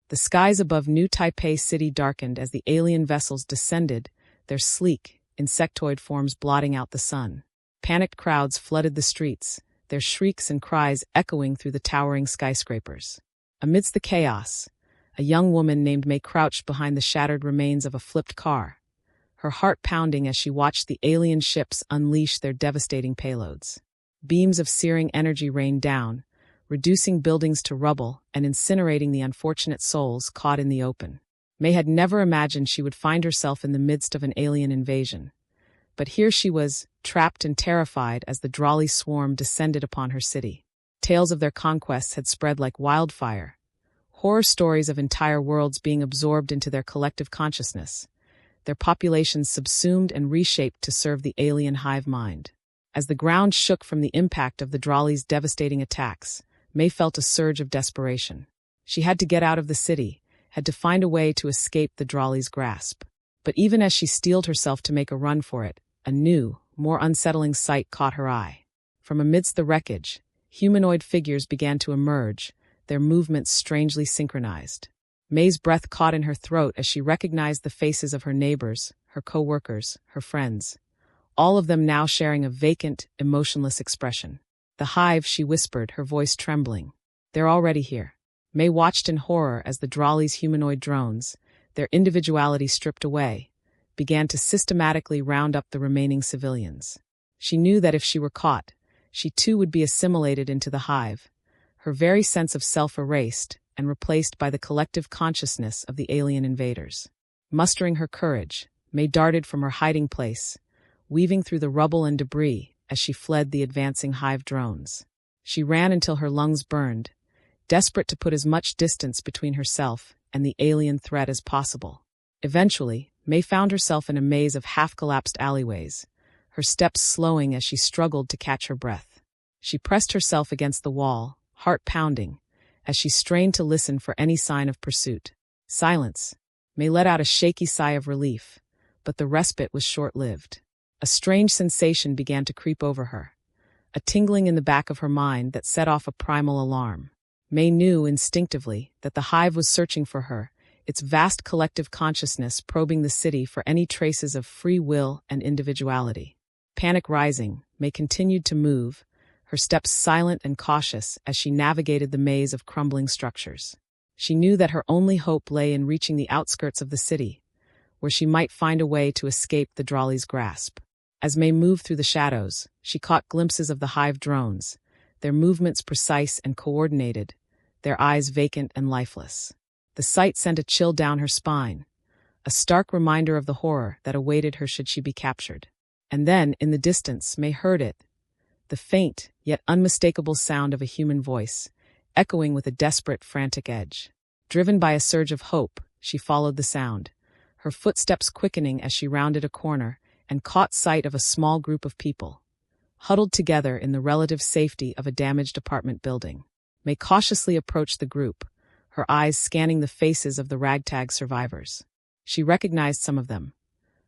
The skies above New Taipei City darkened as the alien vessels descended, their sleek, insectoid forms blotting out the sun. Panicked crowds flooded the streets, their shrieks and cries echoing through the towering skyscrapers. Amidst the chaos, a young woman named May crouched behind the shattered remains of a flipped car, her heart pounding as she watched the alien ships unleash their devastating payloads. Beams of searing energy rained down, reducing buildings to rubble and incinerating the unfortunate souls caught in the open. May had never imagined she would find herself in the midst of an alien invasion. But here she was, trapped and terrified as the Drali swarm descended upon her city. Tales of their conquests had spread like wildfire, horror stories of entire worlds being absorbed into their collective consciousness, their populations subsumed and reshaped to serve the alien hive mind. As the ground shook from the impact of the Drali's devastating attacks, May felt a surge of desperation. She had to get out of the city, had to find a way to escape the Drali's grasp. But even as she steeled herself to make a run for it, a new, more unsettling sight caught her eye. From amidst the wreckage, humanoid figures began to emerge, their movements strangely synchronized. May's breath caught in her throat as she recognized the faces of her neighbors, her co-workers, her friends, all of them now sharing a vacant, emotionless expression. "The Hive," she whispered, her voice trembling. "They're already here." May watched in horror as the Drali's humanoid drones, their individuality stripped away, began to systematically round up the remaining civilians. She knew that if she were caught, she too would be assimilated into the Hive, her very sense of self erased and replaced by the collective consciousness of the alien invaders. Mustering her courage, May darted from her hiding place, weaving through the rubble and debris as she fled the advancing Hive drones. She ran until her lungs burned, desperate to put as much distance between herself and the alien threat as possible. Eventually, May found herself in a maze of half-collapsed alleyways, her steps slowing as she struggled to catch her breath. She pressed herself against the wall, heart pounding, as she strained to listen for any sign of pursuit. Silence. May let out a shaky sigh of relief, but the respite was short-lived. A strange sensation began to creep over her, a tingling in the back of her mind that set off a primal alarm. May knew instinctively that the Hive was searching for her, its vast collective consciousness probing the city for any traces of free will and individuality. Panic rising, May continued to move, her steps silent and cautious as she navigated the maze of crumbling structures. She knew that her only hope lay in reaching the outskirts of the city, where she might find a way to escape the Drali's grasp. As May moved through the shadows, she caught glimpses of the Hive drones, their movements precise and coordinated, their eyes vacant and lifeless. The sight sent a chill down her spine, a stark reminder of the horror that awaited her should she be captured. And then, in the distance, May heard it, the faint, yet unmistakable sound of a human voice, echoing with a desperate, frantic edge. Driven by a surge of hope, she followed the sound, her footsteps quickening as she rounded a corner and caught sight of a small group of people, huddled together in the relative safety of a damaged apartment building. May cautiously approached the group, her eyes scanning the faces of the ragtag survivors. She recognized some of them,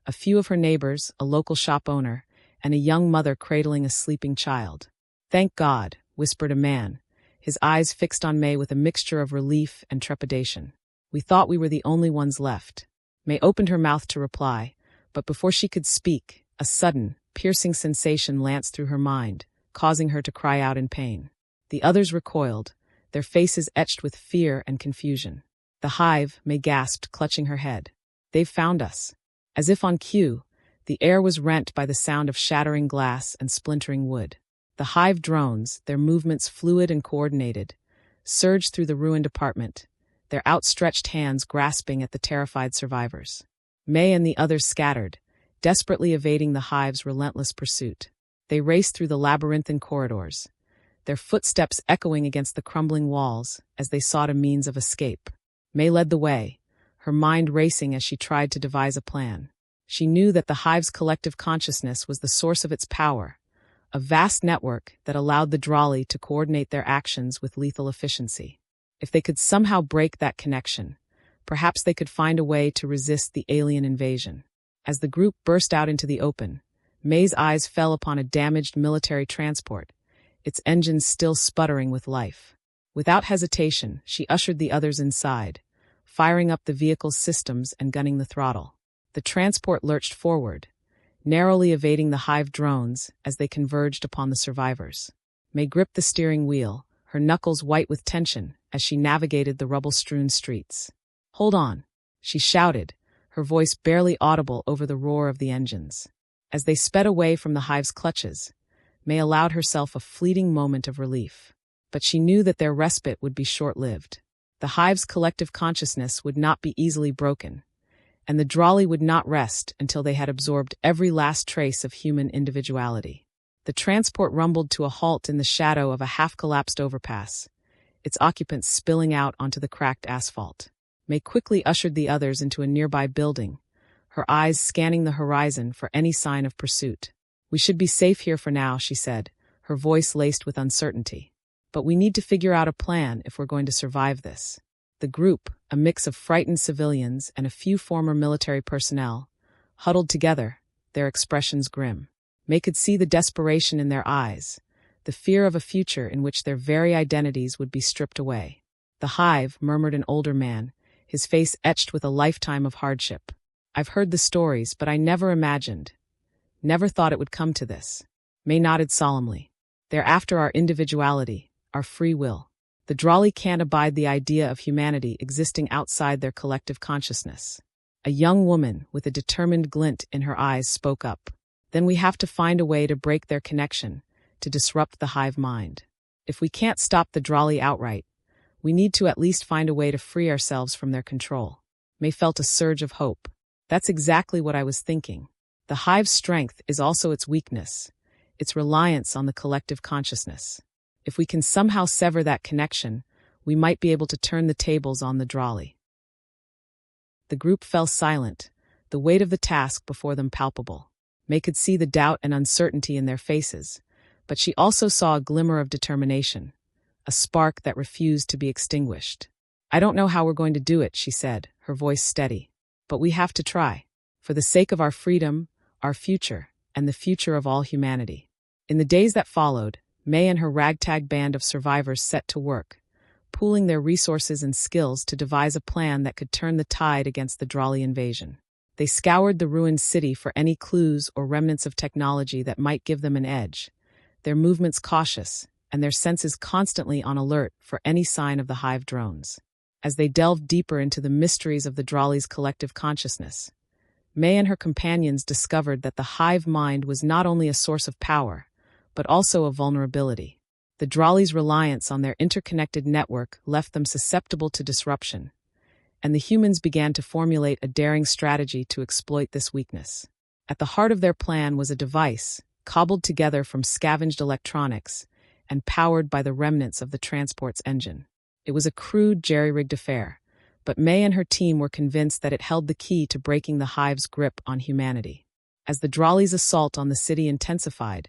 a few of her neighbors, a local shop owner, and a young mother cradling a sleeping child. "Thank God," whispered a man, his eyes fixed on May with a mixture of relief and trepidation. "We thought we were the only ones left." May opened her mouth to reply, but before she could speak, a sudden, piercing sensation lanced through her mind, causing her to cry out in pain. The others recoiled, their faces etched with fear and confusion. "The Hive," May gasped, clutching her head. "They've found us." As if on cue, the air was rent by the sound of shattering glass and splintering wood. The Hive drones, their movements fluid and coordinated, surged through the ruined apartment, their outstretched hands grasping at the terrified survivors. May and the others scattered, desperately evading the Hive's relentless pursuit. They raced through the labyrinthine corridors, their footsteps echoing against the crumbling walls as they sought a means of escape. May led the way, her mind racing as she tried to devise a plan. She knew that the Hive's collective consciousness was the source of its power, a vast network that allowed the Drali to coordinate their actions with lethal efficiency. If they could somehow break that connection, perhaps they could find a way to resist the alien invasion. As the group burst out into the open, May's eyes fell upon a damaged military transport, its engines still sputtering with life. Without hesitation, she ushered the others inside, firing up the vehicle's systems and gunning the throttle. The transport lurched forward, narrowly evading the Hive drones as they converged upon the survivors. May gripped the steering wheel, her knuckles white with tension as she navigated the rubble-strewn streets. "Hold on," she shouted, her voice barely audible over the roar of the engines. As they sped away from the Hive's clutches, May allowed herself a fleeting moment of relief. But she knew that their respite would be short-lived. The Hive's collective consciousness would not be easily broken, and the Drali would not rest until they had absorbed every last trace of human individuality. The transport rumbled to a halt in the shadow of a half-collapsed overpass, its occupants spilling out onto the cracked asphalt. May quickly ushered the others into a nearby building, her eyes scanning the horizon for any sign of pursuit. "We should be safe here for now," she said, her voice laced with uncertainty. "But we need to figure out a plan if we're going to survive this." The group, a mix of frightened civilians and a few former military personnel, huddled together, their expressions grim. May could see the desperation in their eyes, the fear of a future in which their very identities would be stripped away. "The Hive," murmured an older man, his face etched with a lifetime of hardship. "I've heard the stories, but I never thought it would come to this." May nodded solemnly. "They're after our individuality, our free will. The Drali can't abide the idea of humanity existing outside their collective consciousness." A young woman with a determined glint in her eyes spoke up. "Then we have to find a way to break their connection, to disrupt the Hive mind. If we can't stop the Drali outright, we need to at least find a way to free ourselves from their control." May felt a surge of hope. "That's exactly what I was thinking. The Hive's strength is also its weakness, its reliance on the collective consciousness. If we can somehow sever that connection, we might be able to turn the tables on the Drali." The group fell silent, the weight of the task before them palpable. May could see the doubt and uncertainty in their faces, but she also saw a glimmer of determination, a spark that refused to be extinguished. "I don't know how we're going to do it," she said, her voice steady. "But we have to try. For the sake of our freedom, our future, and the future of all humanity." In the days that followed, May and her ragtag band of survivors set to work, pooling their resources and skills to devise a plan that could turn the tide against the Drali invasion. They scoured the ruined city for any clues or remnants of technology that might give them an edge, their movements cautious, and their senses constantly on alert for any sign of the Hive drones. As they delved deeper into the mysteries of the Drali's collective consciousness, May and her companions discovered that the Hive mind was not only a source of power, but also a vulnerability. The Drali's reliance on their interconnected network left them susceptible to disruption, and the humans began to formulate a daring strategy to exploit this weakness. At the heart of their plan was a device, cobbled together from scavenged electronics and powered by the remnants of the transport's engine. It was a crude, jerry-rigged affair, but May and her team were convinced that it held the key to breaking the Hive's grip on humanity. As the Drali's assault on the city intensified,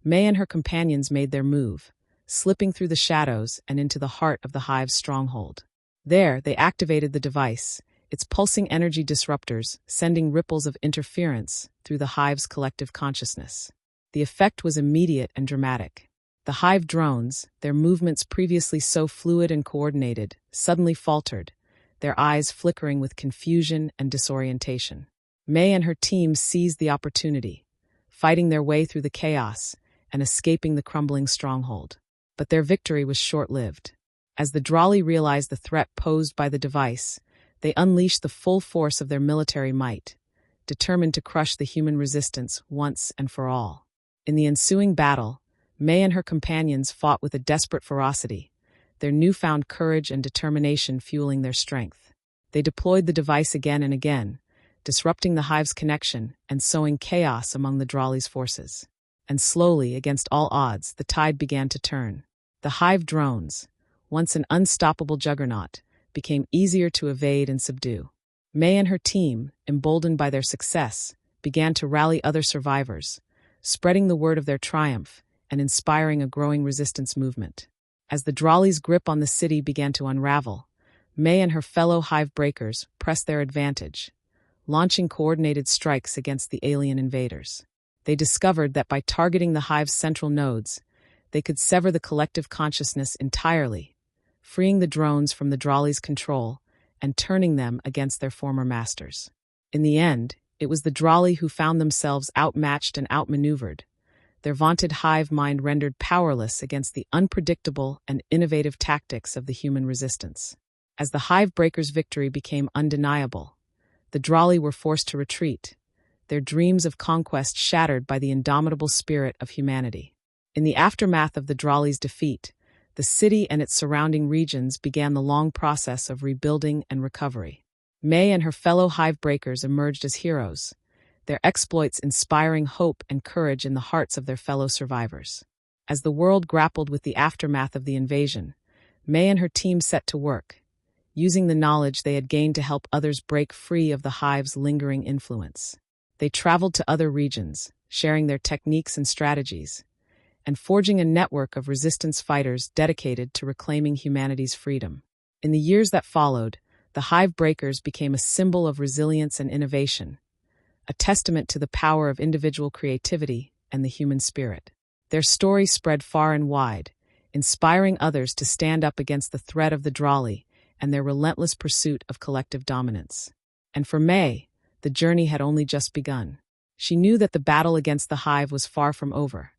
May and her companions made their move, slipping through the shadows and into the heart of the Hive's stronghold. There, they activated the device, its pulsing energy disruptors sending ripples of interference through the Hive's collective consciousness. The effect was immediate and dramatic. The Hive drones, their movements previously so fluid and coordinated, suddenly faltered, their eyes flickering with confusion and disorientation. May and her team seized the opportunity, fighting their way through the chaos and escaping the crumbling stronghold. But their victory was short-lived. As the Drali realized the threat posed by the device, they unleashed the full force of their military might, determined to crush the human resistance once and for all. In the ensuing battle, May and her companions fought with a desperate ferocity, their newfound courage and determination fueling their strength. They deployed the device again and again, disrupting the Hive's connection and sowing chaos among the Drali's forces. And slowly, against all odds, the tide began to turn. The Hive drones, once an unstoppable juggernaut, became easier to evade and subdue. May and her team, emboldened by their success, began to rally other survivors, spreading the word of their triumph and inspiring a growing resistance movement. As the Drali's grip on the city began to unravel, May and her fellow Hive Breakers pressed their advantage, launching coordinated strikes against the alien invaders. They discovered that by targeting the Hive's central nodes, they could sever the collective consciousness entirely, freeing the drones from the Drali's control and turning them against their former masters. In the end, it was the Drali who found themselves outmatched and outmaneuvered, their vaunted hive mind rendered powerless against the unpredictable and innovative tactics of the human resistance. As the Hive Breakers' victory became undeniable, the Drali were forced to retreat, their dreams of conquest shattered by the indomitable spirit of humanity. In the aftermath of the Drali's defeat, the city and its surrounding regions began the long process of rebuilding and recovery. May and her fellow Hive Breakers emerged as heroes, their exploits inspiring hope and courage in the hearts of their fellow survivors. As the world grappled with the aftermath of the invasion, May and her team set to work, using the knowledge they had gained to help others break free of the hive's lingering influence. They traveled to other regions, sharing their techniques and strategies, and forging a network of resistance fighters dedicated to reclaiming humanity's freedom. In the years that followed, the Hive Breakers became a symbol of resilience and innovation, a testament to the power of individual creativity and the human spirit. Their story spread far and wide, inspiring others to stand up against the threat of the Drali and their relentless pursuit of collective dominance. And for May, the journey had only just begun. She knew that the battle against the hive was far from over,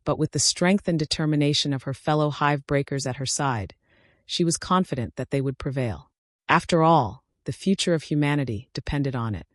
but with the strength and determination of her fellow Hive Breakers at her side, she was confident that they would prevail. After all, the future of humanity depended on it.